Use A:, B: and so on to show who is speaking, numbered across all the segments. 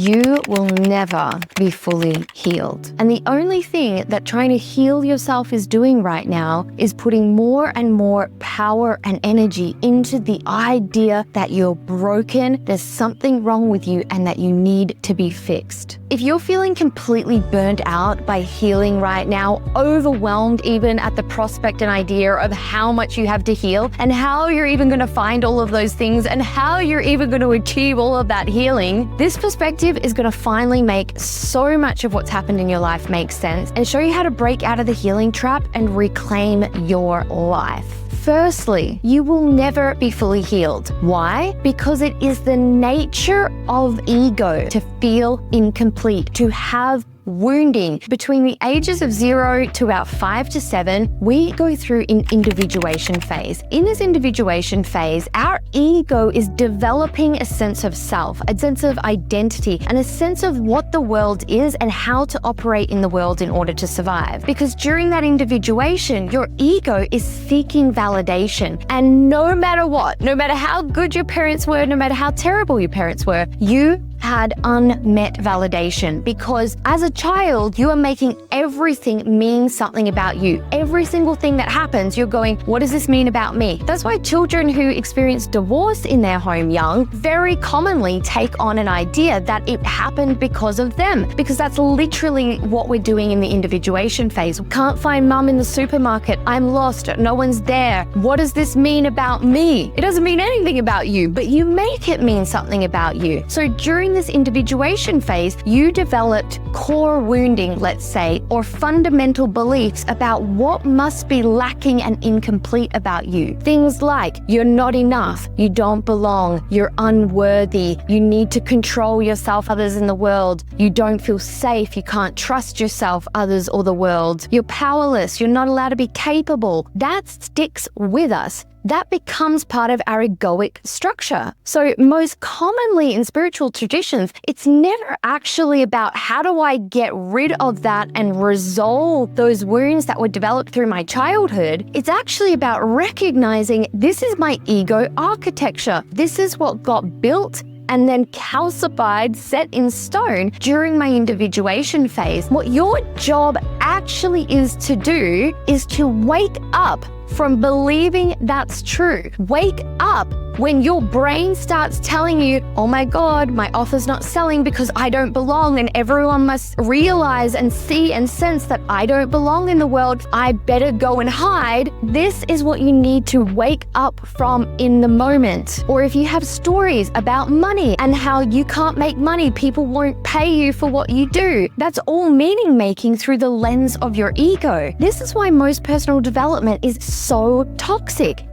A: you will never be fully healed. And the only thing that trying to heal yourself is doing right now is putting more and more power and energy into the idea that you're broken, there's something wrong with you, and that you need to be fixed. If you're feeling completely burned out by healing right now, overwhelmed even at the prospect and idea of how much you have to heal and how you're even going to find all of those things and how you're even going to achieve all of that healing, this perspective is going to finally make so much of what's happened in your life make sense and show you how to break out of the healing trap and reclaim your life. Firstly, you will never be fully healed. Why? Because it is the nature of ego to feel incomplete, to have wounding. Between the ages of 0 to about 5 to 7, we go through an individuation phase. In this individuation phase, our ego is developing a sense of self, a sense of identity, and a sense of what the world is and how to operate in the world in order to survive. Because during that individuation, your ego is seeking validation. And no matter what, no matter how good your parents were, no matter how terrible your parents were, you had unmet validation, because as a child, you are making everything mean something about you. Every single thing that happens, you're going, what does this mean about me? That's why children who experience divorce in their home young very commonly take on an idea that it happened because of them, because that's literally what we're doing in the individuation phase. Can't find mum in the supermarket. I'm lost. No one's there. What does this mean about me? It doesn't mean anything about you, but you make it mean something about you. So during this individuation phase, you developed core wounding, let's say, or fundamental beliefs about what must be lacking and incomplete about you. Things like, you're not enough, you don't belong, you're unworthy, you need to control yourself, others in the world, you don't feel safe, you can't trust yourself, others or the world, you're powerless, you're not allowed to be capable. That sticks with us. That becomes part of our egoic structure. So most commonly in spiritual traditions, it's never actually about how do I get rid of that and resolve those wounds that were developed through my childhood. It's actually about recognizing this is my ego architecture. This is what got built and then calcified, set in stone during my individuation phase. What your job actually is to do is to wake up from believing that's true. Wake up when your brain starts telling you, oh my God, my offer's not selling because I don't belong and everyone must realize and see and sense that I don't belong in the world. I better go and hide. This is what you need to wake up from in the moment. Or if you have stories about money and how you can't make money, people won't pay you for what you do. That's all meaning making through the lens of your ego. This is why most personal development is so toxic.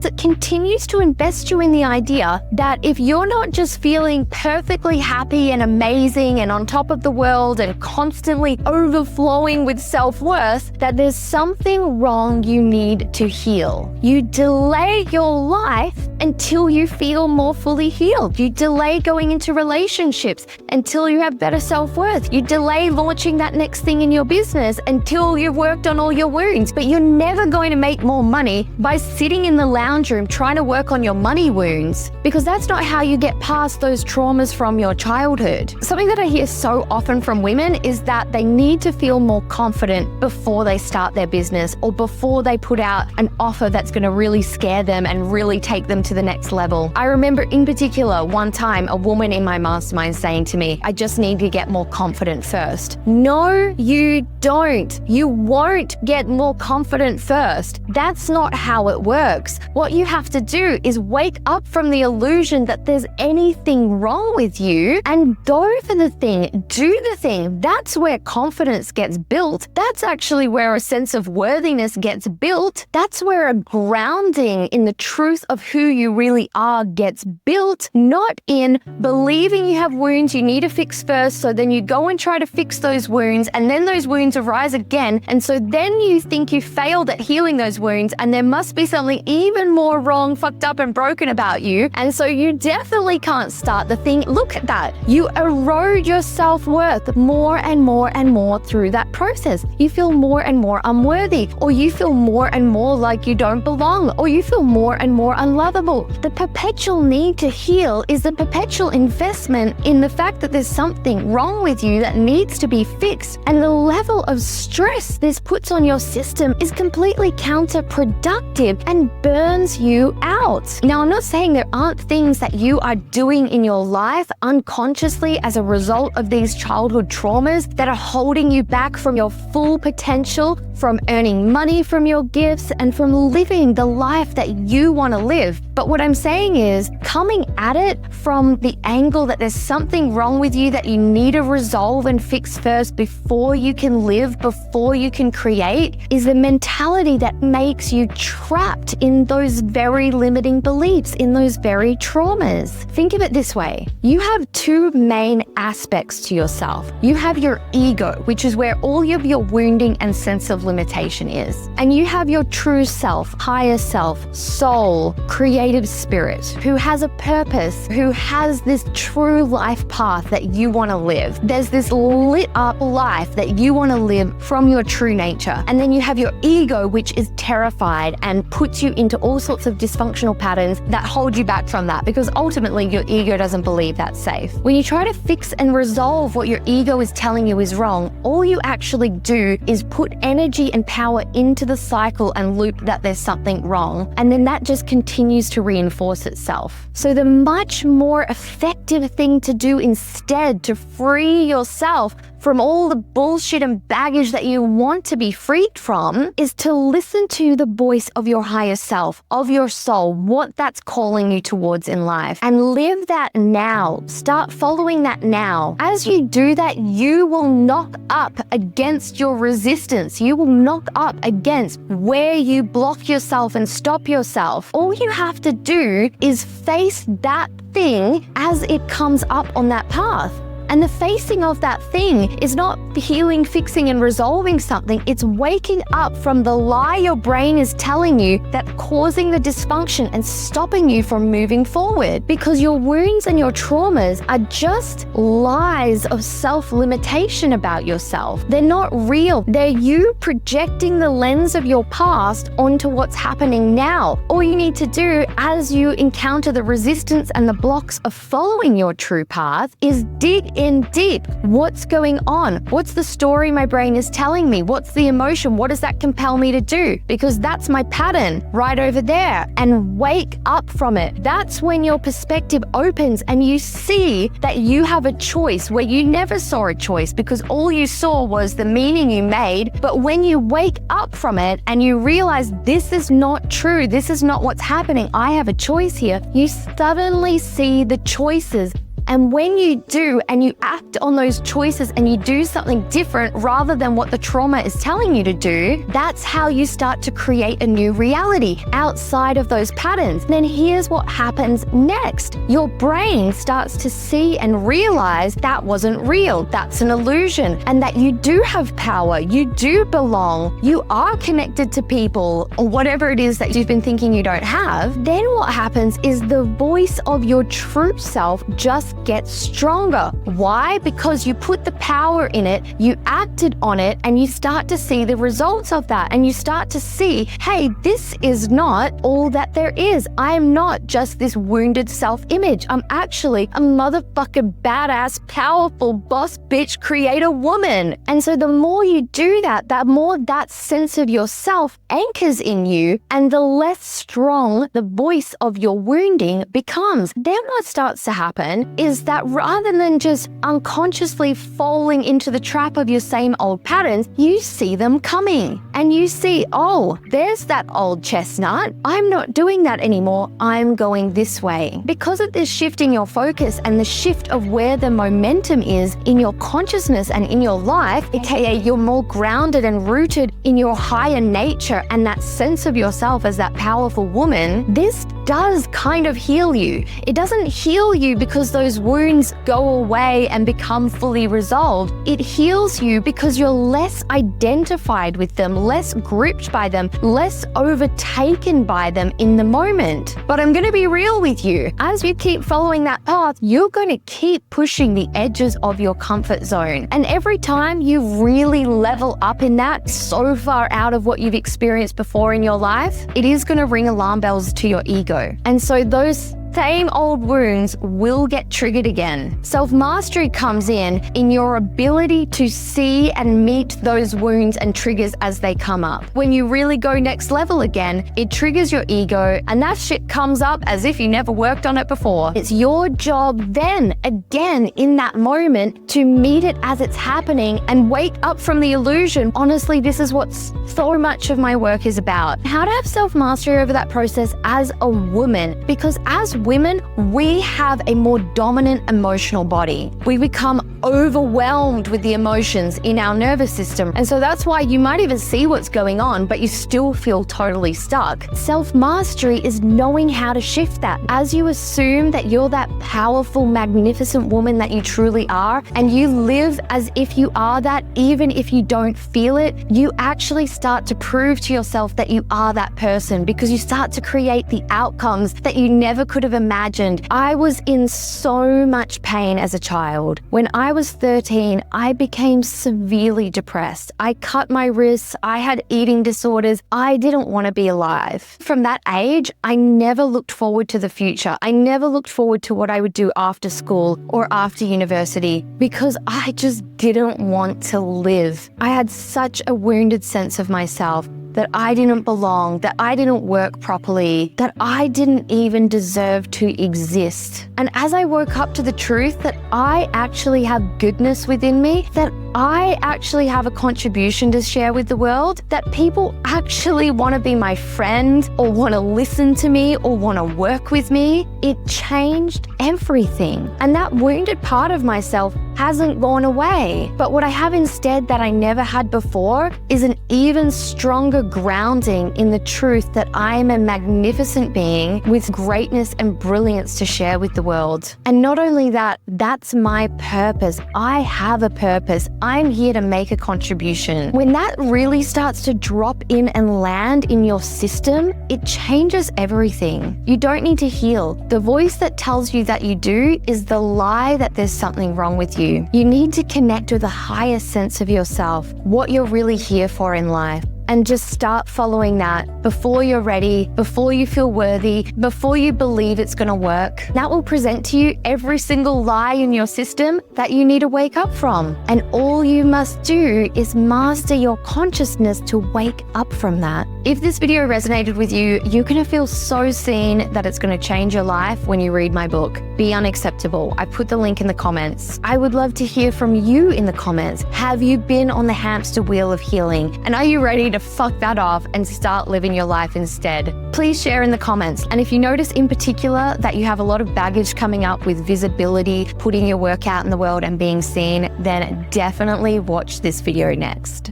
A: It continues to invest you in the idea that if you're not just feeling perfectly happy and amazing and on top of the world and constantly overflowing with self-worth, that there's something wrong you need to heal. You delay your life until you feel more fully healed. You delay going into relationships until you have better self-worth. You delay launching that next thing in your business until you've worked on all your wounds. But you're never going to make more money by sitting in the lounge room trying to work on your money wounds, because that's not how you get past those traumas from your childhood. Something that I hear so often from women is that they need to feel more confident before they start their business or before they put out an offer that's going to really scare them and really take them to the next level. I remember in particular one time a woman in my mastermind saying to me, I just need to get more confident first. No, you don't. You won't get more confident first. That's not how it works. What you have to do is wake up from the illusion that there's anything wrong with you and go for the thing, do the thing. That's where confidence gets built. That's actually where a sense of worthiness gets built. That's where a grounding in the truth of who you really are gets built, not in believing you have wounds you need to fix first, so then you go and try to fix those wounds and then those wounds arise again, and so then you think you failed at healing those wounds and there must be something even more more wrong, fucked up, and broken about you. And so you definitely can't start the thing. Look at that. You erode your self-worth more and more and more through that process. You feel more and more unworthy, or you feel more and more like you don't belong, or you feel more and more unlovable. The perpetual need to heal is the perpetual investment in the fact that there's something wrong with you that needs to be fixed. And the level of stress this puts on your system is completely counterproductive and burns you out. Now, I'm not saying there aren't things that you are doing in your life unconsciously as a result of these childhood traumas that are holding you back from your full potential, from earning money from your gifts, and from living the life that you want to live. But what I'm saying is, coming at it from the angle that there's something wrong with you that you need to resolve and fix first before you can live, before you can create, is the mentality that makes you trapped in those very limiting beliefs, in those very traumas. Think of it this way. You have two main aspects to yourself. You have your ego, which is where all of your wounding and sense of limitation is. And you have your true self, higher self, soul, creative spirit, who has a purpose, who has this true life path that you want to live. There's this lit up life that you want to live from your true nature. And then you have your ego, which is terrified and puts you into all sorts of dysfunctional patterns that hold you back from that, because ultimately your ego doesn't believe that's safe. When you try to fix and resolve what your ego is telling you is wrong, all you actually do is put energy and power into the cycle and loop that there's something wrong. And then that just continues to reinforce itself. So the much more effective thing to do instead to free yourself from all the bullshit and baggage that you want to be freed from is to listen to the voice of your higher self, of your soul, what that's calling you towards in life, and live that now. Start following that now. As you do that, you will knock up against your resistance. You will knock up against where you block yourself and stop yourself. All you have to do is face that thing as it comes up on that path. And the facing of that thing is not healing, fixing, and resolving something. It's waking up from the lie your brain is telling you that's causing the dysfunction and stopping you from moving forward. Because your wounds and your traumas are just lies of self-limitation about yourself. They're not real. They're you projecting the lens of your past onto what's happening now. All you need to do as you encounter the resistance and the blocks of following your true path is dig in deep. What's going on? What's the story my brain is telling me? What's the emotion? What does that compel me to do? Because that's my pattern right over there. And wake up from it. That's when your perspective opens and you see that you have a choice where you never saw a choice because all you saw was the meaning you made. But when you wake up from it and you realize this is not true, this is not what's happening, I have a choice here, you suddenly see the choices. And when you do and you act on those choices and you do something different rather than what the trauma is telling you to do, that's how you start to create a new reality outside of those patterns. Then here's what happens next. Your brain starts to see and realize that wasn't real, that's an illusion, and that you do have power, you do belong, you are connected to people, or whatever it is that you've been thinking you don't have. Then what happens is the voice of your true self just gets stronger. Why? Because you put the power in it, you acted on it, and you start to see the results of that. And you start to see, hey, this is not all that there is. I am not just this wounded self-image. I'm actually a motherfucking badass, powerful boss bitch creator woman. And so the more you do that, the more that sense of yourself anchors in you, and the less strong the voice of your wounding becomes. Then what starts to happen is that rather than just unconsciously falling into the trap of your same old patterns, you see them coming. And you see, oh, there's that old chestnut. I'm not doing that anymore. I'm going this way. Because of this shift in your focus and the shift of where the momentum is in your consciousness and in your life, aka you're more grounded and rooted in your higher nature and that sense of yourself as that powerful woman, this does kind of heal you. It doesn't heal you because those those wounds go away and become fully resolved. It heals you because you're less identified with them, less gripped by them, less overtaken by them in the moment. But I'm going to be real with you. As you keep following that path, you're going to keep pushing the edges of your comfort zone. And every time you really level up in that, so far out of what you've experienced before in your life, it is going to ring alarm bells to your ego. And so those same old wounds will get triggered again. Self-mastery comes in your ability to see and meet those wounds and triggers as they come up. When you really go next level again, it triggers your ego and that shit comes up as if you never worked on it before. It's your job then, again, in that moment, to meet it as it's happening and wake up from the illusion. Honestly, this is what so much of my work is about. How to have self-mastery over that process as a woman, because as women, we have a more dominant emotional body. We become overwhelmed with the emotions in our nervous system. And so that's why you might even see what's going on, but you still feel totally stuck. Self-mastery is knowing how to shift that. As you assume that you're that powerful, magnificent woman that you truly are, and you live as if you are that, even if you don't feel it, you actually start to prove to yourself that you are that person, because you start to create the outcomes that you never could have imagined. I was in so much pain as a child. When I was 13, I became severely depressed. I cut my wrists. I had eating disorders. I didn't want to be alive. From that age, I never looked forward to the future. I never looked forward to what I would do after school or after university because I just didn't want to live. I had such a wounded sense of myself, that I didn't belong, that I didn't work properly, that I didn't even deserve to exist. And as I woke up to the truth that I actually have goodness within me, that I actually have a contribution to share with the world, that people actually want to be my friend or want to listen to me or want to work with me, it changed everything. And that wounded part of myself hasn't gone away. But what I have instead that I never had before is an even stronger grounding in the truth that I am a magnificent being with greatness and brilliance to share with the world. And not only that, that's my purpose. I have a purpose. I'm here to make a contribution. When that really starts to drop in and land in your system, it changes everything. You don't need to heal. The voice that tells you that you do is the lie that there's something wrong with you. You need to connect with a higher sense of yourself, what you're really here for in life. And just start following that before you're ready, before you feel worthy, before you believe it's going to work. That will present to you every single lie in your system that you need to wake up from. And all you must do is master your consciousness to wake up from that. If this video resonated with you, you're going to feel so seen that it's going to change your life when you read my book, Be Unacceptable. I put the link in the comments. I would love to hear from you in the comments. Have you been on the hamster wheel of healing? And are you ready to fuck that off and start living your life instead? Please share in the comments. And if you notice in particular that you have a lot of baggage coming up with visibility, putting your work out in the world and being seen, then definitely watch this video next.